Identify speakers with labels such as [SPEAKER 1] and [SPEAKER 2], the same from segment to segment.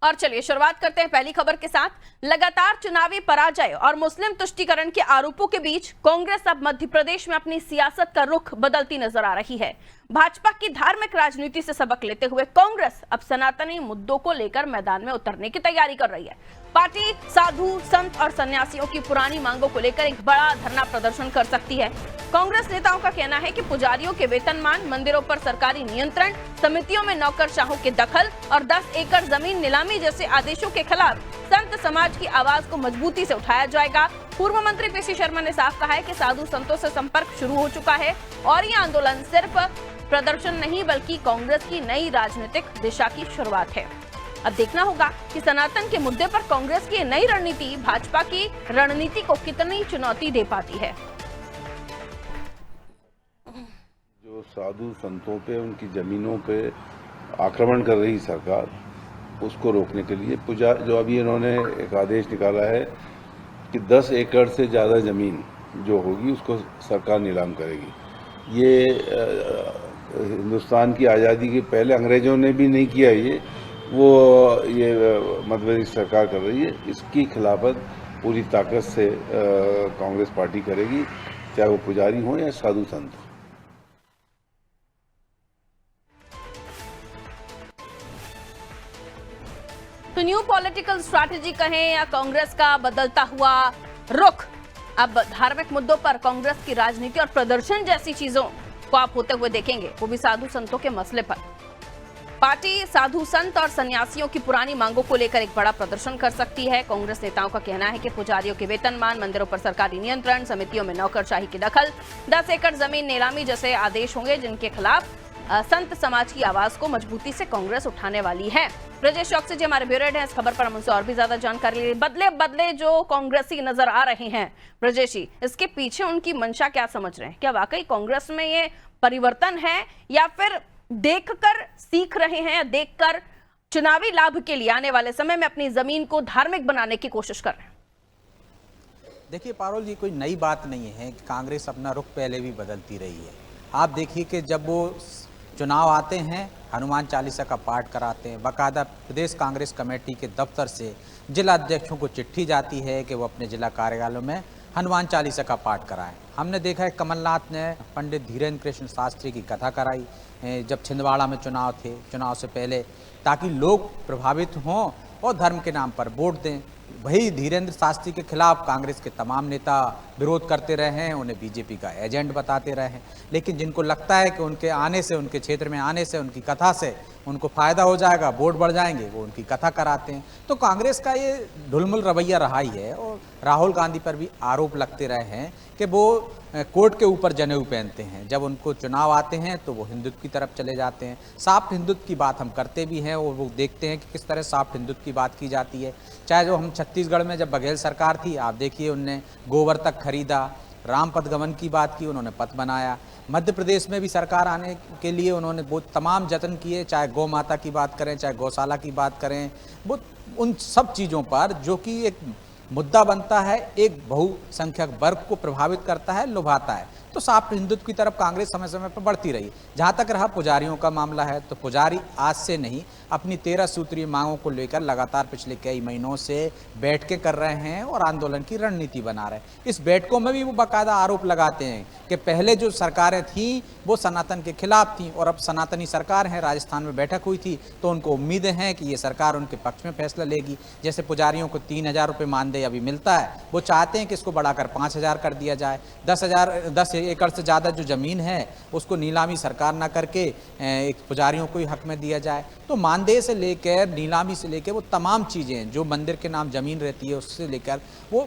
[SPEAKER 1] और चलिए शुरुआत करते हैं पहली खबर के साथ। लगातार चुनावी पराजय और मुस्लिम तुष्टीकरण के आरोपों के बीच कांग्रेस अब मध्य प्रदेश में अपनी सियासत का रुख बदलती नजर आ रही है। भाजपा की धार्मिक राजनीति से सबक लेते हुए कांग्रेस अब सनातनी मुद्दों को लेकर मैदान में उतरने की तैयारी कर रही है। पार्टी साधु संत और सन्यासियों की पुरानी मांगों को लेकर एक बड़ा धरना प्रदर्शन कर सकती है। कांग्रेस नेताओं का कहना है कि पुजारियों के वेतनमान, मंदिरों पर सरकारी नियंत्रण, समितियों में नौकरशाहों के दखल और 10 एकड़ जमीन नीलामी जैसे आदेशों के खिलाफ संत समाज की आवाज को मजबूती से उठाया जाएगा। पूर्व मंत्री पीसी शर्मा ने साफ कहा है कि साधु संतों से संपर्क शुरू हो चुका है और ये आंदोलन सिर्फ प्रदर्शन नहीं बल्कि कांग्रेस की नई राजनीतिक दिशा की शुरुआत है। अब देखना होगा कि सनातन के मुद्दे पर कांग्रेस की नई रणनीति भाजपा की रणनीति को कितनी चुनौती दे पाती है।
[SPEAKER 2] जो साधु संतों पे, उनकी जमीनों पे आक्रमण कर रही सरकार, उसको रोकने के लिए जो अभी इन्होंने एक आदेश निकाला है कि 10 एकड़ से ज़्यादा ज़मीन जो होगी उसको सरकार नीलाम करेगी। ये हिंदुस्तान की आज़ादी के पहले अंग्रेज़ों ने भी नहीं किया, ये मध्य प्रदेश सरकार कर रही है। इसकी खिलाफत पूरी ताकत से कांग्रेस पार्टी करेगी, चाहे वो पुजारी हो या साधु संत।
[SPEAKER 1] तो न्यू पॉलिटिकल स्ट्रैटेजी कहें या कांग्रेस का बदलता हुआ रुख, अब धार्मिक मुद्दों पर कांग्रेस की राजनीति और प्रदर्शन जैसी चीजों को आप होते हुए देखेंगे, वो भी साधु संतों के मसले पर। पार्टी साधु संत और सन्यासियों की पुरानी मांगों को लेकर एक बड़ा प्रदर्शन कर सकती है। कांग्रेस नेताओं का कहना है कि पुजारियों के वेतनमान, मंदिरों पर सरकारी नियंत्रण, समितियों में नौकरशाही की दखल, 10 एकड़ जमीन नीलामी जैसे आदेश होंगे जिनके खिलाफ संत समाज की आवाज को मजबूती से कांग्रेस उठाने वाली है। ब्रजेश चौकसी जी हमारे ब्यूरो हेड हैं, इस खबर पर हम उनसे और भी ज्यादा जानकारी ले। बदले जो कांग्रेसी नजर आ रहे हैं ब्रजेश जी, इसके पीछे उनकी मंशा क्या समझ रहे हैं? क्या वाकई कांग्रेस में ये परिवर्तन है या फिर देखकर सीख रहे हैं या देखकर चुनावी लाभ के लिए आने वाले समय में अपनी जमीन को धार्मिक बनाने की कोशिश कर रहे हैं?
[SPEAKER 3] देखिए पारुल जी, कोई नई बात नहीं है कि कांग्रेस अपना रुख पहले भी बदलती रही है। आप देखिए कि जब वो चुनाव आते हैं, हनुमान चालीसा का पाठ कराते हैं, बाकायदा प्रदेश कांग्रेस कमेटी के दफ्तर से जिला अध्यक्षों को चिट्ठी जाती है कि वो अपने जिला कार्यालयों में हनुमान चालीसा का पाठ कराएं। हमने देखा है कमलनाथ ने पंडित धीरेन्द्र कृष्ण शास्त्री की कथा कराई जब छिंदवाड़ा में चुनाव थे, चुनाव से पहले, ताकि लोग प्रभावित हों और धर्म के नाम पर वोट दें। वही धीरेन्द्र शास्त्री के खिलाफ कांग्रेस के तमाम नेता विरोध करते रहे हैं, उन्हें बीजेपी का एजेंट बताते रहे हैं। लेकिन जिनको लगता है कि उनके आने से, उनके क्षेत्र में आने से, उनकी कथा से उनको फायदा हो जाएगा, वोट बढ़ जाएंगे, वो उनकी कथा कराते हैं। तो कांग्रेस का ये ढुलमुल रवैया रहा ही है। और राहुल गांधी पर भी आरोप लगते रहे हैं कि वो कोर्ट के ऊपर जनेऊ पहनते हैं, जब उनको चुनाव आते हैं तो वो हिंदुत्व की तरफ चले जाते हैं। सॉफ्ट हिंदुत्व की बात हम करते भी हैं और वो देखते हैं कि किस तरह सॉफ्ट हिंदुत्व की बात की जाती है। चाहे जो हम छत्तीसगढ़ में जब बघेल सरकार थी, आप देखिए उनने गोबर तक खरीदा, राम पथगमन की बात की, उन्होंने पथ बनाया। मध्य प्रदेश में भी सरकार आने के लिए उन्होंने बहुत तमाम जतन किए, चाहे गौ माता की बात करें, चाहे गौशाला की बात करें, वो उन सब चीज़ों पर जो कि एक मुद्दा बनता है, एक बहुसंख्यक वर्ग को प्रभावित करता है, लुभाता है, तो सॉफ्ट हिंदुत्व की तरफ कांग्रेस समय समय पर बढ़ती रही। जहाँ तक रहा पुजारियों का मामला है, तो पुजारी आज से नहीं, अपनी 13 सूत्रीय मांगों को लेकर लगातार पिछले कई महीनों से बैठकें कर रहे हैं और आंदोलन की रणनीति बना रहे हैं। इस बैठकों में भी वो बाकायदा आरोप लगाते हैं कि पहले जो सरकारें थीं वो सनातन के खिलाफ थीं और अब सनातनी सरकार है। राजस्थान में बैठक हुई थी तो उनको उम्मीदें हैं कि ये सरकार उनके पक्ष में फैसला लेगी। जैसे पुजारियों को 3,000 रुपये मानदेय अभी मिलता है, वो चाहते हैं कि इसको बढ़ाकर 5,000 कर दिया जाए। 10 एकड़ से ज़्यादा जो ज़मीन है उसको नीलामी सरकार ना करके एक पुजारियों को ही हक में दिया जाए। तो मानदेय से लेकर, नीलामी से लेकर, वो तमाम चीज़ें जो मंदिर के नाम ज़मीन रहती है उससे लेकर वो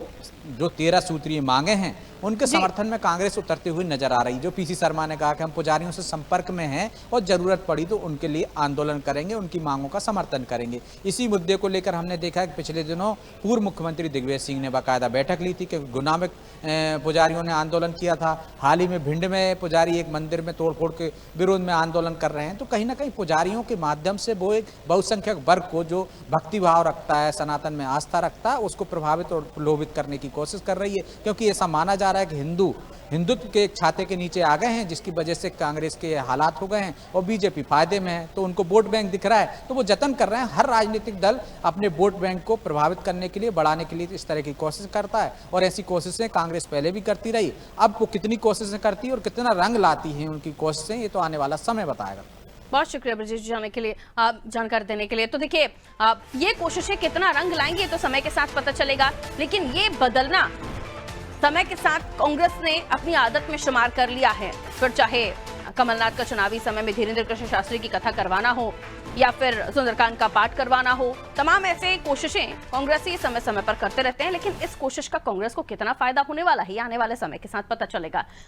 [SPEAKER 3] जो 13 सूत्रीय मांगे हैं उनके समर्थन में कांग्रेस उतरती हुई नजर आ रही। जो पीसी शर्मा ने कहा कि हम पुजारियों से संपर्क में हैं और जरूरत पड़ी तो उनके लिए आंदोलन करेंगे, उनकी मांगों का समर्थन करेंगे। इसी मुद्दे को लेकर हमने देखा है कि पिछले दिनों पूर्व मुख्यमंत्री दिग्विजय सिंह ने बाकायदा बैठक ली थी कि गुना में पुजारियों ने आंदोलन किया था। हाल ही में भिंड में पुजारी एक मंदिर में तोड़फोड़ के विरोध में आंदोलन कर रहे हैं। तो कहीं ना कहीं पुजारियों के माध्यम से वो एक बहुसंख्यक वर्ग को जो भक्तिभाव रखता है, सनातन में आस्था रखता है, उसको प्रभावित और प्रलोभित करने की कोशिश कर रही है, क्योंकि ऐसा माना जा रहा है कि हिंदुत्व के एक छाते के नीचे आ गए हैं, जिसकी वजह से कांग्रेस के हालात हो गए हैं और बीजेपी फायदे में है, तो उनको वोट बैंक दिख रहा है, तो वो जतन कर रहे हैं। हर राजनीतिक दल अपने वोट बैंक को प्रभावित करने के लिए, बढ़ाने के लिए इस तरह की कोशिश करता है और ऐसी कोशिशें कांग्रेस पहले भी करती रही। अब वो कितनी कोशिशें करती है और कितना रंग लाती है उनकी कोशिशें, ये तो आने वाला समय बताएगा।
[SPEAKER 1] बहुत शुक्रिया ब्रजेश जी जाने के लिए, जानकारी देने के लिए। तो देखिए, ये कोशिशें कितना रंग लाएंगी तो समय के साथ पता चलेगा, लेकिन ये बदलना समय के साथ कांग्रेस ने अपनी आदत में शुमार कर लिया है। फिर चाहे कमलनाथ का चुनावी समय में धीरेन्द्र कृष्ण शास्त्री की कथा करवाना हो या फिर सुंदरकांड का पाठ करवाना हो, तमाम ऐसे कोशिशें कांग्रेसी समय समय पर करते रहते हैं, लेकिन इस कोशिश का कांग्रेस को कितना फायदा होने वाला है, आने वाले समय के साथ पता चलेगा।